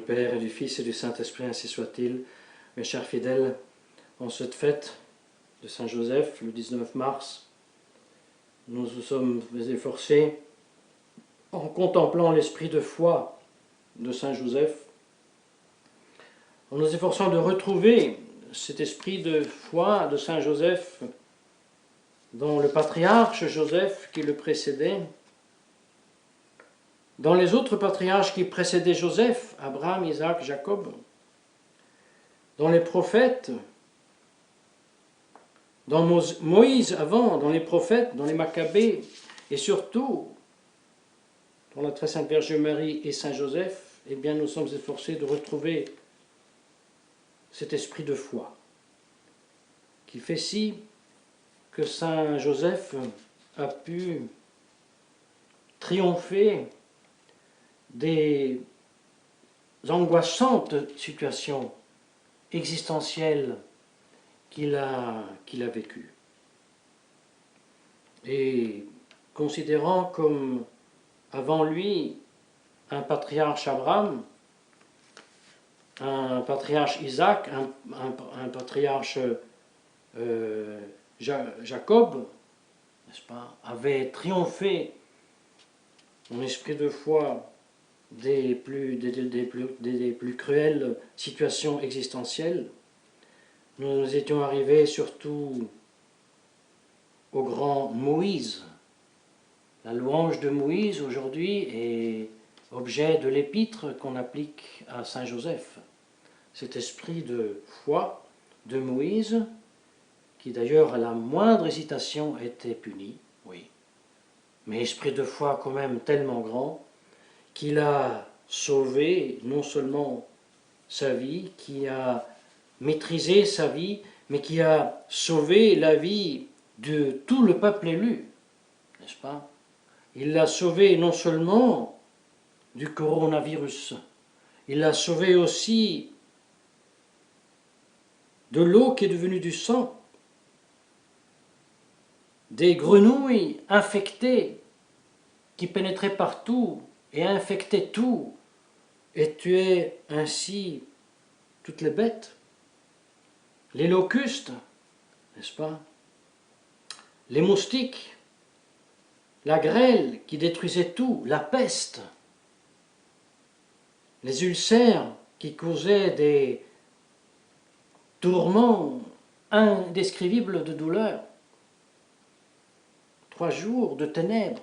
Père et du Fils et du Saint-Esprit, ainsi soit-il. Mes chers fidèles, en cette fête de Saint-Joseph, le 19 mars, nous nous sommes efforcés, en contemplant l'esprit de foi de Saint-Joseph, en nous efforçant de retrouver cet esprit de foi de Saint-Joseph dans le patriarche Joseph qui le précédait, dans les autres patriarches qui précédaient Joseph, Abraham, Isaac, Jacob, dans les prophètes, dans Moïse avant, dans les prophètes, dans les Maccabées, et surtout dans la très sainte Vierge Marie et Saint Joseph, eh bien nous sommes efforcés de retrouver cet esprit de foi qui fait si que Saint Joseph a pu triompher des angoissantes situations existentielles qu'il a vécues. Et considérant comme avant lui un patriarche Abraham, un patriarche Isaac, un patriarche Jacob, n'est-ce pas, avait triomphé en esprit de foi des plus cruelles situations existentielles, nous étions arrivés surtout au grand Moïse. La louange de Moïse aujourd'hui est objet de l'épître qu'on applique à Saint Joseph. Cet esprit de foi de Moïse, qui d'ailleurs à la moindre hésitation était puni, oui, mais esprit de foi quand même tellement grand, qu'il a sauvé non seulement sa vie, qui a maîtrisé sa vie, mais qui a sauvé la vie de tout le peuple élu, n'est-ce pas? Il l'a sauvé non seulement du coronavirus, il l'a sauvé aussi de l'eau qui est devenue du sang, des grenouilles infectées qui pénétraient partout et infectaient tout et tuaient ainsi toutes les bêtes, les locustes, n'est-ce pas, les moustiques, la grêle qui détruisait tout, la peste, les ulcères qui causaient des tourments indescriptibles de douleur, 3 jours de ténèbres,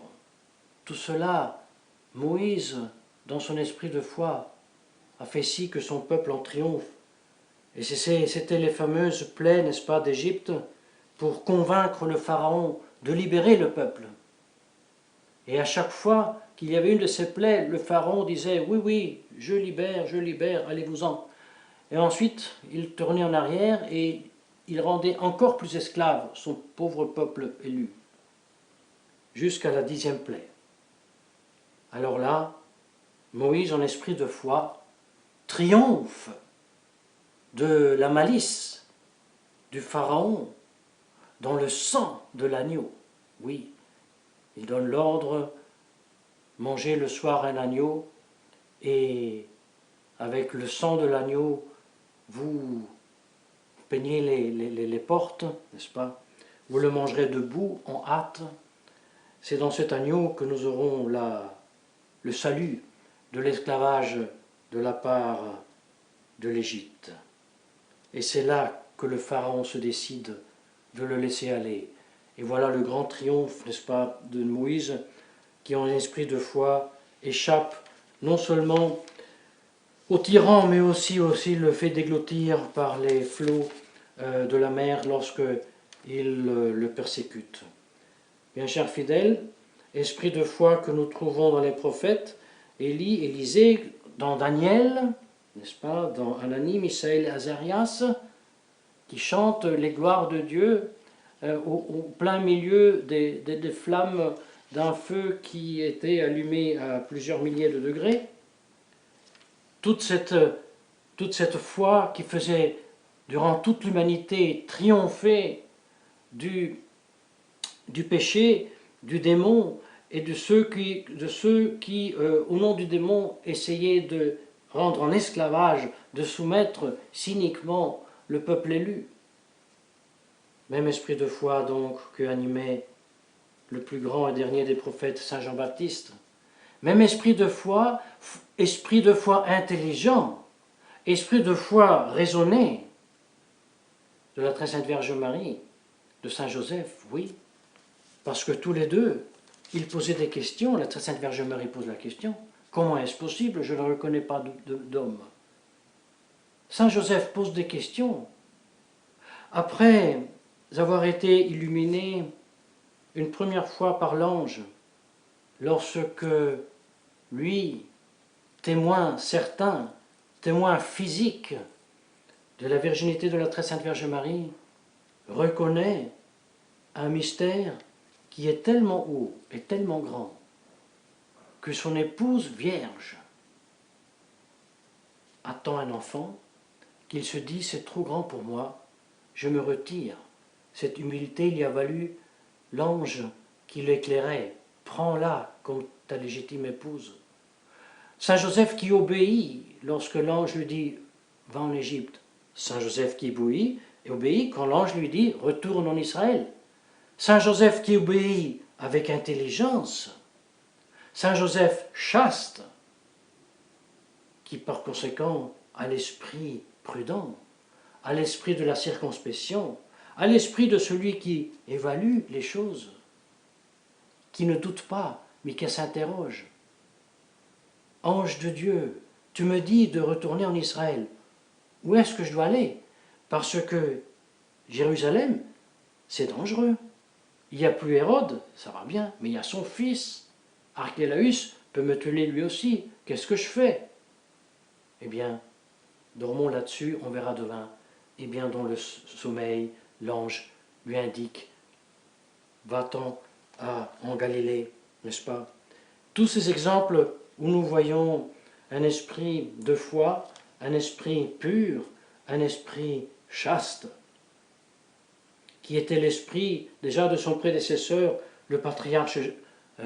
tout cela, Moïse, dans son esprit de foi, a fait si que son peuple en triomphe. Et c'était les fameuses plaies, n'est-ce pas, d'Égypte, pour convaincre le Pharaon de libérer le peuple. Et à chaque fois qu'il y avait une de ces plaies, le Pharaon disait « Oui, oui, je libère, allez-vous-en ». Et ensuite, il tournait en arrière et il rendait encore plus esclave son pauvre peuple élu, jusqu'à la 10e plaie. Alors là, Moïse, en esprit de foi, triomphe de la malice du Pharaon dans le sang de l'agneau. Oui, il donne l'ordre, mangez le soir un agneau, et avec le sang de l'agneau, vous peignez les portes, n'est-ce pas? Vous le mangerez debout, en hâte. C'est dans cet agneau que nous aurons le salut de l'esclavage de la part de l'Égypte. Et c'est là que le Pharaon se décide de le laisser aller. Et voilà le grand triomphe, n'est-ce pas, de Moïse, qui en esprit de foi échappe non seulement au tyran, mais aussi le fait déglottir par les flots de la mer lorsque il le persécute. Bien chers fidèles, esprit de foi que nous trouvons dans les prophètes, Élie, Élisée, dans Daniel, n'est-ce pas, dans Anani, Misaël et Azarias, qui chantent les gloires de Dieu au plein milieu des flammes d'un feu qui était allumé à plusieurs milliers de degrés. Toute cette foi qui faisait, durant toute l'humanité, triompher du péché, du démon, et de ceux qui au nom du démon, essayaient de rendre en esclavage, de soumettre cyniquement le peuple élu. Même esprit de foi donc que animait le plus grand et dernier des prophètes, Saint Jean-Baptiste. Même esprit de foi intelligent, esprit de foi raisonné de la très sainte Vierge Marie, de Saint Joseph, oui, parce que tous les deux, ils posaient des questions, la très sainte Vierge Marie pose la question, comment est-ce possible, je ne reconnais pas d'homme. Saint Joseph pose des questions. Après avoir été illuminé une première fois par l'ange, lorsque lui, témoin certain, témoin physique de la virginité de la très sainte Vierge Marie, reconnaît un mystère qui est tellement haut et tellement grand que son épouse vierge attend un enfant, qu'il se dit c'est trop grand pour moi, je me retire. Cette humilité lui a valu l'ange qui l'éclairait, prends-la comme ta légitime épouse. Saint Joseph qui obéit lorsque l'ange lui dit va en Égypte. Saint Joseph qui obéit quand l'ange lui dit retourne en Israël. Saint Joseph qui obéit avec intelligence. Saint Joseph chaste, qui par conséquent a l'esprit prudent, a l'esprit de la circonspection, a l'esprit de celui qui évalue les choses, qui ne doute pas, mais qui s'interroge. Ange de Dieu, tu me dis de retourner en Israël. Où est-ce que je dois aller? Parce que Jérusalem, c'est dangereux. Il n'y a plus Hérode, ça va bien, mais il y a son fils. Archélaüs peut me tuer lui aussi. Qu'est-ce que je fais? Eh bien, dormons là-dessus, on verra demain. Eh bien, dans le sommeil, l'ange lui indique « Va-t'en en Galilée », n'est-ce pas? Tous ces exemples où nous voyons un esprit de foi, un esprit pur, un esprit chaste, qui était l'esprit déjà de son prédécesseur, le patriarche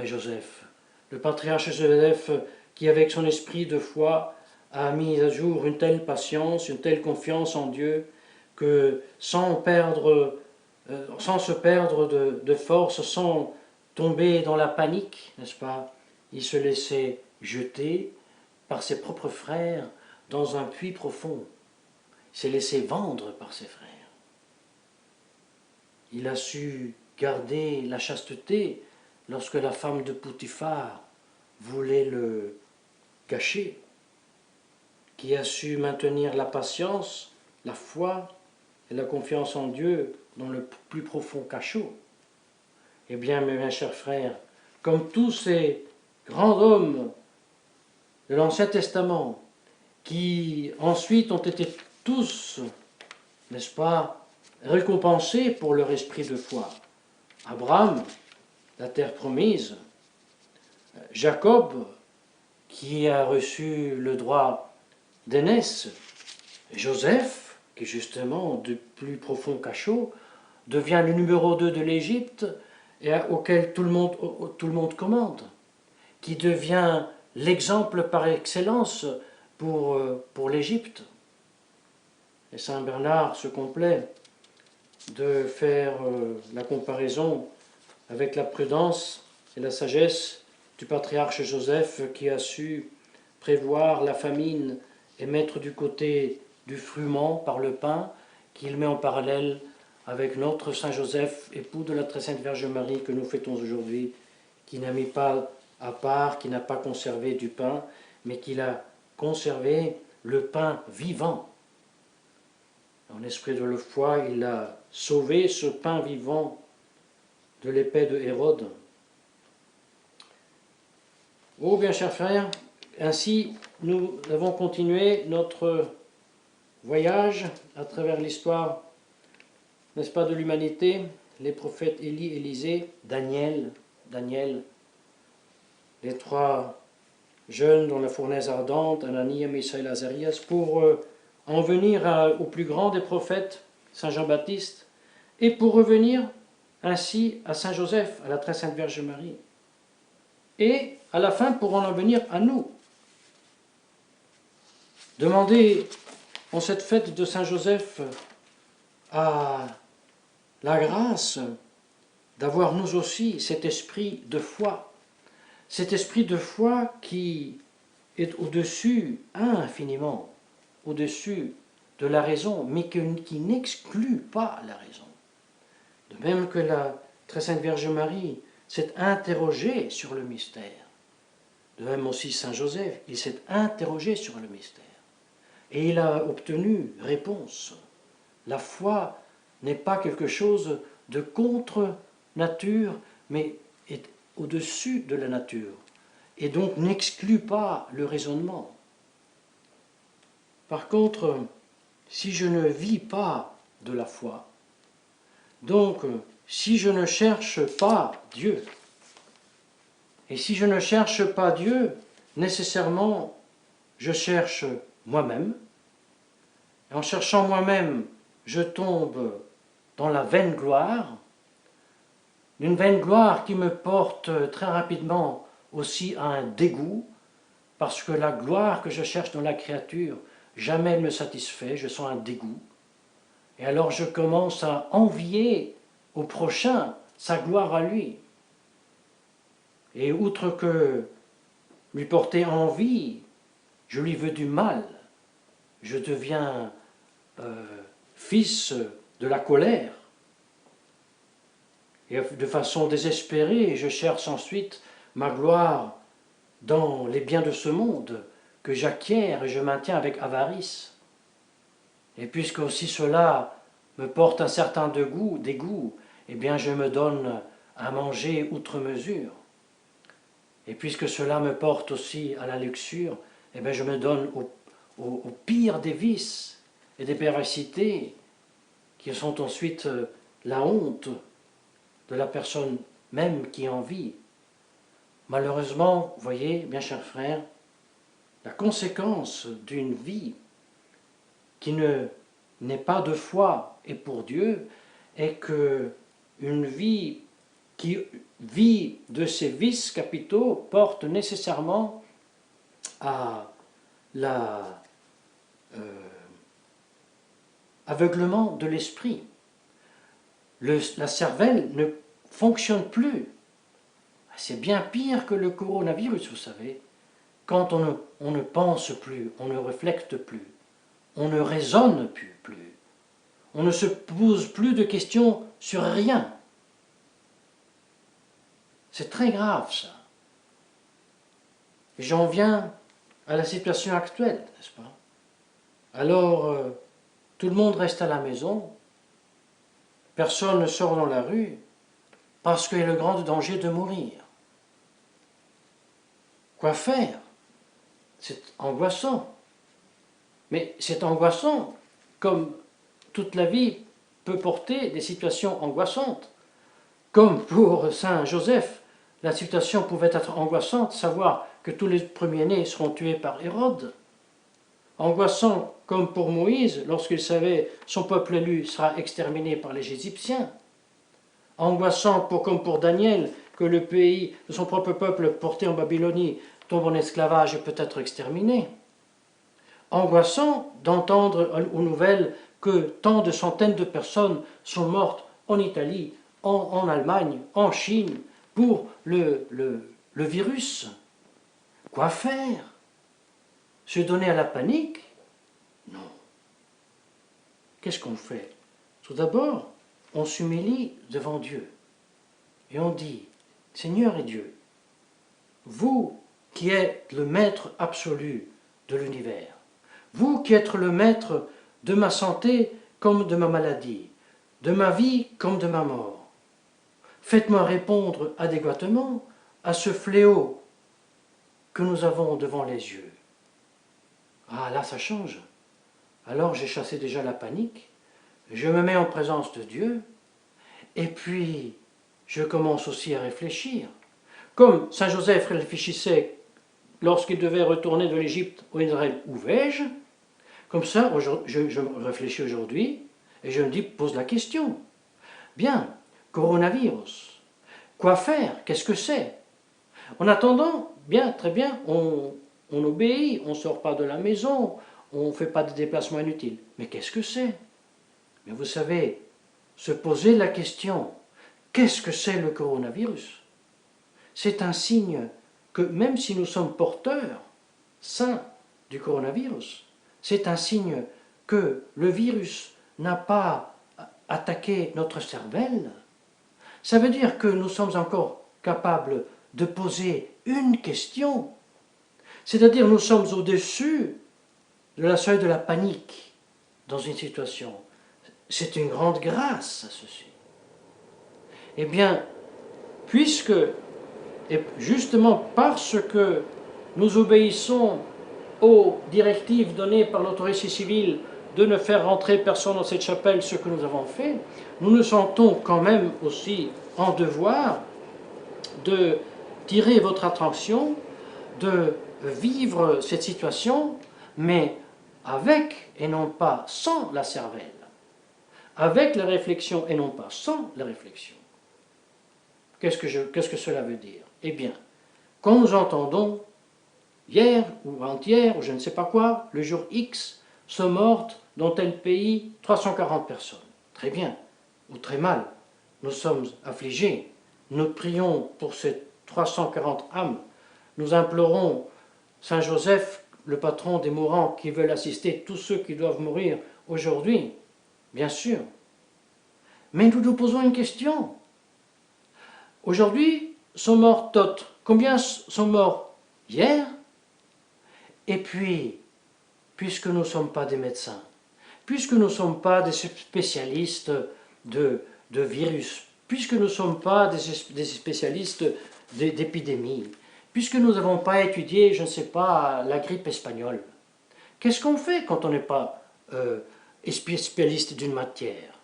Joseph. Le patriarche Joseph qui, avec son esprit de foi, a mis à jour une telle patience, une telle confiance en Dieu, que sans se perdre de force, sans tomber dans la panique, n'est-ce pas, il se laissait jeter par ses propres frères dans un puits profond. Il s'est laissé vendre par ses frères. Il a su garder la chasteté lorsque la femme de Poutifar voulait le cacher, qui a su maintenir la patience, la foi et la confiance en Dieu dans le plus profond cachot. Eh bien, mes chers frères, comme tous ces grands hommes de l'Ancien Testament, qui ensuite ont été tous, n'est-ce pas, récompensés pour leur esprit de foi. Abraham, la terre promise, Jacob, qui a reçu le droit d'aînesse, Joseph, qui justement, du plus profond cachot, devient le numéro 2 de l'Égypte et auquel tout le monde commande, qui devient l'exemple par excellence pour l'Égypte. Et Saint Bernard se complaît de faire la comparaison avec la prudence et la sagesse du patriarche Joseph qui a su prévoir la famine et mettre du côté du frument par le pain, qu'il met en parallèle avec notre Saint Joseph, époux de la très sainte Vierge Marie que nous fêtons aujourd'hui, qui n'a mis pas à part, qui n'a pas conservé du pain, mais qui a conservé le pain vivant. En esprit de la foi, il a sauvé ce pain vivant de l'épée de Hérode. Oh bien chers frères, ainsi nous avons continué notre voyage à travers l'histoire, n'est-ce pas, de l'humanité, les prophètes Élie, Élisée, Daniel, les trois jeunes dans la fournaise ardente, Anania, Misaël, Azarias, pour en venir au plus grand des prophètes, Saint Jean-Baptiste, et pour revenir ainsi à Saint Joseph, à la très sainte Vierge Marie. Et à la fin, pour en venir à nous. Demandez en cette fête de Saint-Joseph à la grâce d'avoir nous aussi cet esprit de foi. Cet esprit de foi qui est au-dessus, infiniment, au-dessus de la raison, mais qui n'exclut pas la raison. De même que la très sainte Vierge Marie s'est interrogée sur le mystère. De même aussi Saint Joseph, il s'est interrogé sur le mystère. Et il a obtenu réponse. La foi n'est pas quelque chose de contre nature, mais est au-dessus de la nature, et donc n'exclut pas le raisonnement. Par contre, si je ne vis pas de la foi, donc si je ne cherche pas Dieu, et si je ne cherche pas Dieu, nécessairement, je cherche moi-même. Et en cherchant moi-même, je tombe dans la vaine gloire, une vaine gloire qui me porte très rapidement aussi à un dégoût, parce que la gloire que je cherche dans la créature, jamais elle me satisfait, je sens un dégoût. Et alors je commence à envier au prochain sa gloire à lui. Et outre que lui porter envie, je lui veux du mal. Je deviens fils de la colère. Et de façon désespérée, je cherche ensuite ma gloire dans les biens de ce monde que j'acquiers et je maintiens avec avarice. Et puisque aussi cela me porte un certain dégoût, eh bien je me donne à manger outre mesure. Et puisque cela me porte aussi à la luxure, eh bien je me donne au pire des vices et des perversités qui sont ensuite la honte de la personne même qui en vit. Malheureusement, voyez, bien chers frères, la conséquence d'une vie qui n'est pas de foi et pour Dieu est que une vie qui vit de ses vices capitaux porte nécessairement à l'aveuglement de l'esprit. La cervelle ne fonctionne plus. C'est bien pire que le coronavirus, vous savez. Quand on ne pense plus, on ne réflecte plus, on ne raisonne plus, on ne se pose plus de questions sur rien. C'est très grave, ça. Et j'en viens à la situation actuelle, n'est-ce pas? Alors, tout le monde reste à la maison, personne ne sort dans la rue, parce qu'il y a le grand danger de mourir. Quoi faire? C'est angoissant. Mais c'est angoissant, comme toute la vie peut porter des situations angoissantes. Comme pour Saint Joseph, la situation pouvait être angoissante, savoir que tous les premiers-nés seront tués par Hérode. Angoissant comme pour Moïse, lorsqu'il savait son peuple élu sera exterminé par les Égyptiens. Angoissant comme pour Daniel, que le pays de son propre peuple porté en Babylonie tombe en esclavage et peut être exterminé. Angoissant d'entendre aux nouvelles que tant de centaines de personnes sont mortes en Italie, en Allemagne, en Chine, pour le virus. Quoi faire? Se donner à la panique? Non. Qu'est-ce qu'on fait? Tout d'abord, on s'humilie devant Dieu. Et on dit, Seigneur et Dieu, vous qui êtes le maître absolu de l'univers, vous qui êtes le maître de ma santé comme de ma maladie, de ma vie comme de ma mort, faites-moi répondre adéquatement à ce fléau que nous avons devant les yeux. Ah, là, ça change. Alors j'ai chassé déjà la panique, je me mets en présence de Dieu, et puis je commence aussi à réfléchir. Comme Saint Joseph réfléchissait lorsqu'il devait retourner de l'Égypte au Israël, où vais-je? Comme ça, je réfléchis aujourd'hui, et je me pose la question. Bien, coronavirus, quoi faire? Qu'est-ce que c'est? En attendant, bien, très bien, on obéit, on ne sort pas de la maison, on ne fait pas de déplacements inutiles. Mais qu'est-ce que c'est? Mais vous savez, se poser la question, qu'est-ce que c'est le coronavirus? C'est un signe que même si nous sommes porteurs, sains du coronavirus, c'est un signe que le virus n'a pas attaqué notre cervelle. Ça veut dire que nous sommes encore capables de poser une question. C'est-à-dire nous sommes au-dessus de la seuil de la panique dans une situation. C'est une grande grâce, ceci. Eh bien, puisque, et justement parce que nous obéissons aux directives données par l'autorité civile de ne faire rentrer personne dans cette chapelle, ce que nous avons fait, nous nous sentons quand même aussi en devoir de tirer votre attention, de vivre cette situation, mais avec et non pas sans la cervelle, avec la réflexion et non pas sans la réflexion. Qu'est-ce que cela veut dire? Eh bien, quand nous entendons hier ou avant-hier ou je ne sais pas quoi, le jour X, sont mortes dans tel pays 340 personnes. Très bien, ou très mal, nous sommes affligés. Nous prions pour ces 340 âmes. Nous implorons Saint Joseph, le patron des mourants, qui veulent assister tous ceux qui doivent mourir aujourd'hui, bien sûr. Mais nous nous posons une question. Aujourd'hui, sont morts d'autres. Combien sont morts hier? Et puis, puisque nous ne sommes pas des médecins, puisque nous ne sommes pas des spécialistes de virus, puisque nous ne sommes pas des spécialistes d'épidémie, puisque nous n'avons pas étudié, je ne sais pas, la grippe espagnole, qu'est-ce qu'on fait quand on n'est pas spécialiste d'une matière?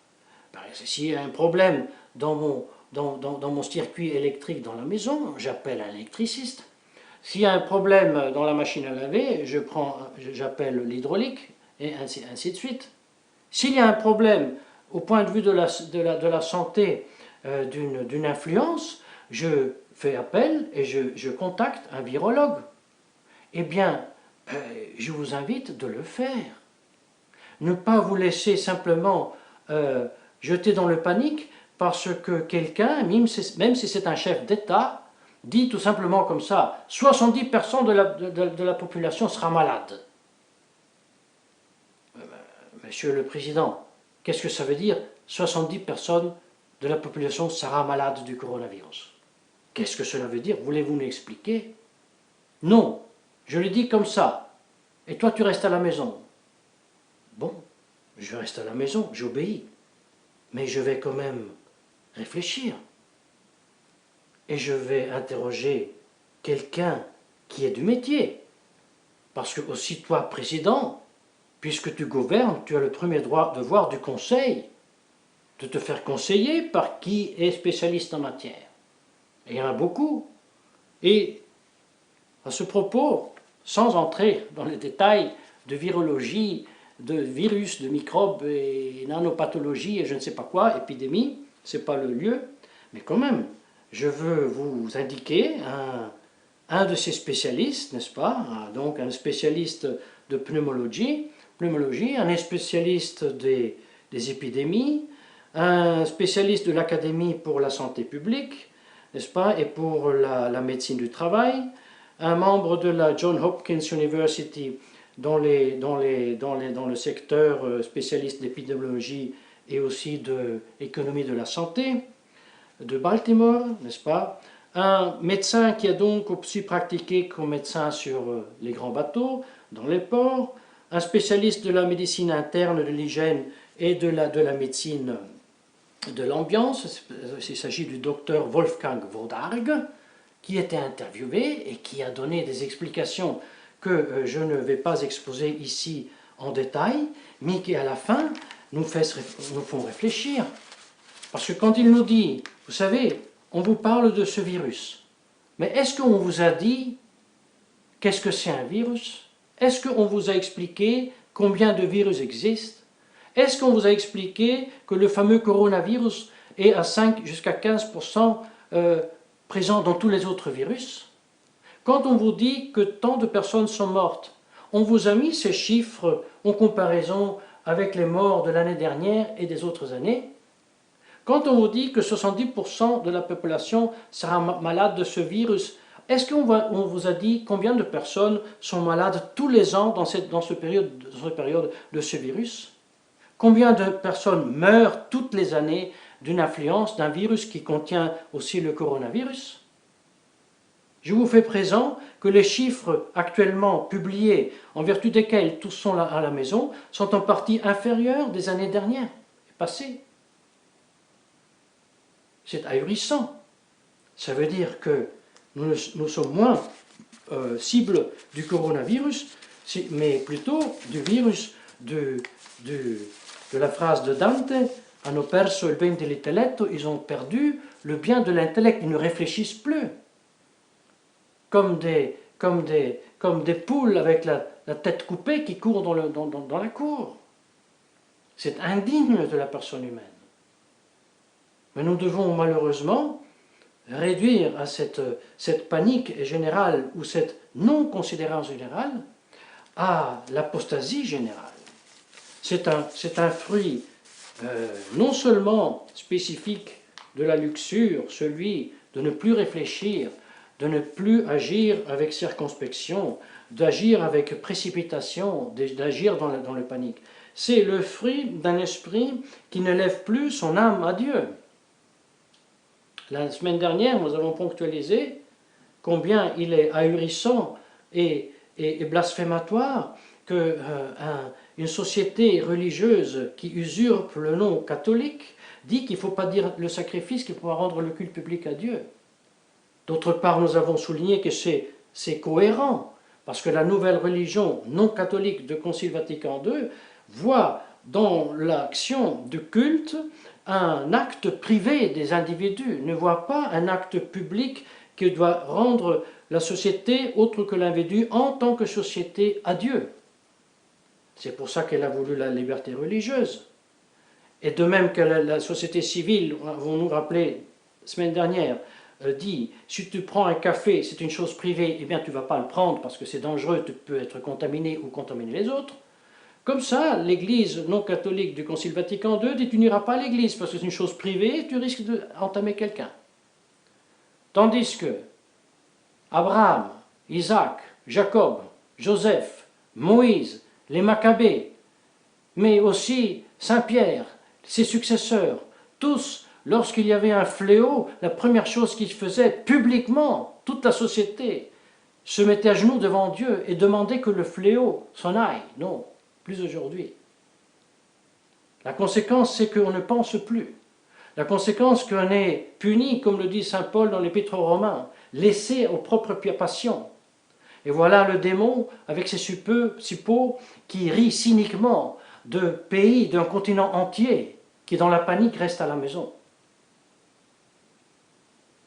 S'il y a un problème dans mon circuit électrique dans la maison, j'appelle un électriciste. S'il y a un problème dans la machine à laver, j'appelle l'hydraulique, et ainsi de suite. S'il y a un problème au point de vue de la santé d'une influence, je fais appel et je contacte un virologue. Eh bien, je vous invite de le faire. Ne pas vous laisser simplement jeter dans le panique parce que quelqu'un, même si c'est un chef d'État, dit tout simplement comme ça, 70% de la population sera malade. Monsieur le Président, qu'est-ce que ça veut dire 70% de la population sera malade du coronavirus? Qu'est-ce que cela veut dire? Voulez-vous nous expliquer? Non, je le dis comme ça. Et toi, tu restes à la maison. Bon, je reste à la maison, j'obéis. Mais je vais quand même réfléchir. Et je vais interroger quelqu'un qui est du métier. Parce que aussi toi, président, puisque tu gouvernes, tu as le premier devoir du conseil, de te faire conseiller par qui est spécialiste en matière. Et il y en a beaucoup. Et à ce propos, sans entrer dans les détails de virologie, de virus, de microbes et nanopathologie et je ne sais pas quoi, épidémie, ce n'est pas le lieu, mais quand même, je veux vous indiquer un de ces spécialistes, n'est-ce pas? Donc un spécialiste de pneumologie, un spécialiste des épidémies, un spécialiste de l'Académie pour la santé publique, n'est-ce pas? Et pour la médecine du travail, un membre de la Johns Hopkins University dans le secteur spécialiste d'épidémiologie et aussi de l'économie de la santé, de Baltimore, n'est-ce pas? Un médecin qui a donc aussi pratiqué comme médecin sur les grands bateaux, dans les ports, un spécialiste de la médecine interne, de l'hygiène et de la médecine de l'ambiance. Il s'agit du docteur Wolfgang Wodarg, qui était interviewé et qui a donné des explications que je ne vais pas exposer ici en détail, mais qui à la fin nous font réfléchir. Parce que quand il nous dit, vous savez, on vous parle de ce virus, mais est-ce qu'on vous a dit qu'est-ce que c'est un virus? Est-ce qu'on vous a expliqué combien de virus existent? Est-ce qu'on vous a expliqué que le fameux coronavirus est à 5 jusqu'à 15% présent dans tous les autres virus? Quand on vous dit que tant de personnes sont mortes, on vous a mis ces chiffres en comparaison avec les morts de l'année dernière et des autres années. Quand on vous dit que 70% de la population sera malade de ce virus, est-ce qu'on vous a dit combien de personnes sont malades tous les ans dans cette période de ce virus? Combien de personnes meurent toutes les années d'une influence d'un virus qui contient aussi le coronavirus? Je vous fais présent que les chiffres actuellement publiés, en vertu desquels tous sont là à la maison, sont en partie inférieurs des années dernières et passées. C'est ahurissant. Ça veut dire que nous sommes moins cibles du coronavirus, mais plutôt du virus de la phrase de Dante, hanno perso il bene dell'intelletto, ils ont perdu le bien de l'intellect, ils ne réfléchissent plus. Comme des poules avec la tête coupée qui courent dans la cour. C'est indigne de la personne humaine. Mais nous devons malheureusement réduire à cette panique générale ou cette non-considérance générale à l'apostasie générale. C'est un fruit non seulement spécifique de la luxure, celui de ne plus réfléchir, de ne plus agir avec circonspection, d'agir avec précipitation, d'agir dans le panique. C'est le fruit d'un esprit qui ne lève plus son âme à Dieu. La semaine dernière, nous avons ponctualisé combien il est ahurissant et blasphématoire qu'une société religieuse qui usurpe le nom catholique dit qu'il ne faut pas dire le sacrifice, qu'il faut rendre le culte public à Dieu. D'autre part, nous avons souligné que c'est cohérent, parce que la nouvelle religion non catholique de Concile Vatican II voit dans l'action du culte un acte privé des individus, ne voit pas un acte public qui doit rendre la société autre que l'individu en tant que société à Dieu. C'est pour ça qu'elle a voulu la liberté religieuse. Et de même que la société civile, vous nous rappelez, semaine dernière, dit, si tu prends un café, c'est une chose privée, eh bien tu ne vas pas le prendre parce que c'est dangereux, tu peux être contaminé ou contaminer les autres. Comme ça, l'Église non catholique du Concile Vatican II dit, tu n'iras pas à l'Église parce que c'est une chose privée, tu risques d'entamer quelqu'un. Tandis que Abraham, Isaac, Jacob, Joseph, Moïse, les Maccabées, mais aussi Saint-Pierre, ses successeurs, tous, lorsqu'il y avait un fléau, la première chose qu'ils faisaient publiquement, toute la société, se mettait à genoux devant Dieu et demandait que le fléau s'en aille. Non, plus aujourd'hui. La conséquence, c'est qu'on ne pense plus. La conséquence, qu'on est puni, comme le dit saint Paul dans l'Épître aux Romains, laissé aux propres passions. Et voilà le démon, avec ses suppôts, qui rit cyniquement de pays, d'un continent entier, qui dans la panique reste à la maison.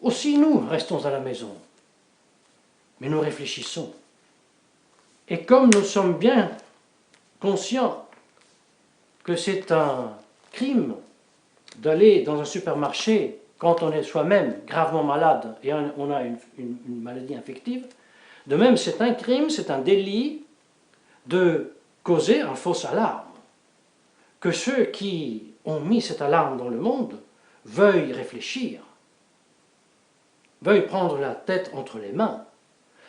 Aussi nous restons à la maison, mais nous réfléchissons. Et comme nous sommes bien conscients que c'est un crime d'aller dans un supermarché quand on est soi-même gravement malade et on a une maladie infective, de même c'est un crime, c'est un délit de causer une fausse alarme. Que ceux qui ont mis cette alarme dans le monde veuillent réfléchir, veuillent prendre la tête entre les mains.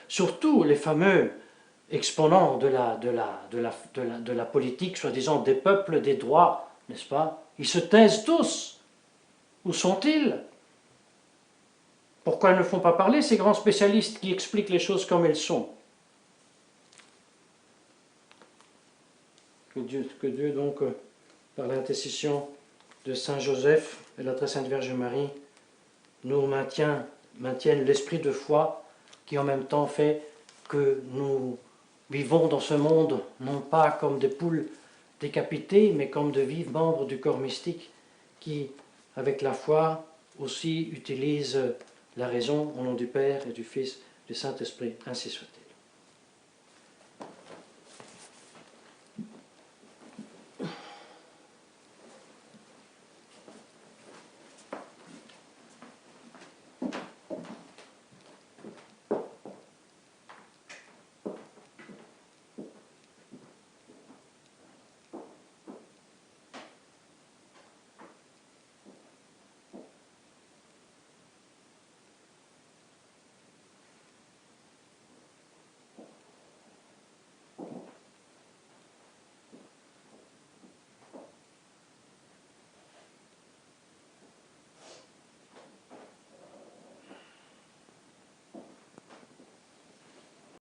Surtout les fameux exponents de la politique, soi-disant des peuples, des droits, n'est-ce pas? Ils se taisent tous. Où sont-ils? Pourquoi ne font pas parler ces grands spécialistes qui expliquent les choses comme elles sont? Que Dieu donc, par l'intercession de Saint Joseph et la très sainte Vierge Marie, nous maintienne l'esprit de foi qui en même temps fait que nous vivons dans ce monde, non pas comme des poules décapitées, mais comme de vifs membres du corps mystique qui, avec la foi, aussi utilisent la raison au nom du Père et du Fils et du Saint-Esprit. Ainsi soit-il.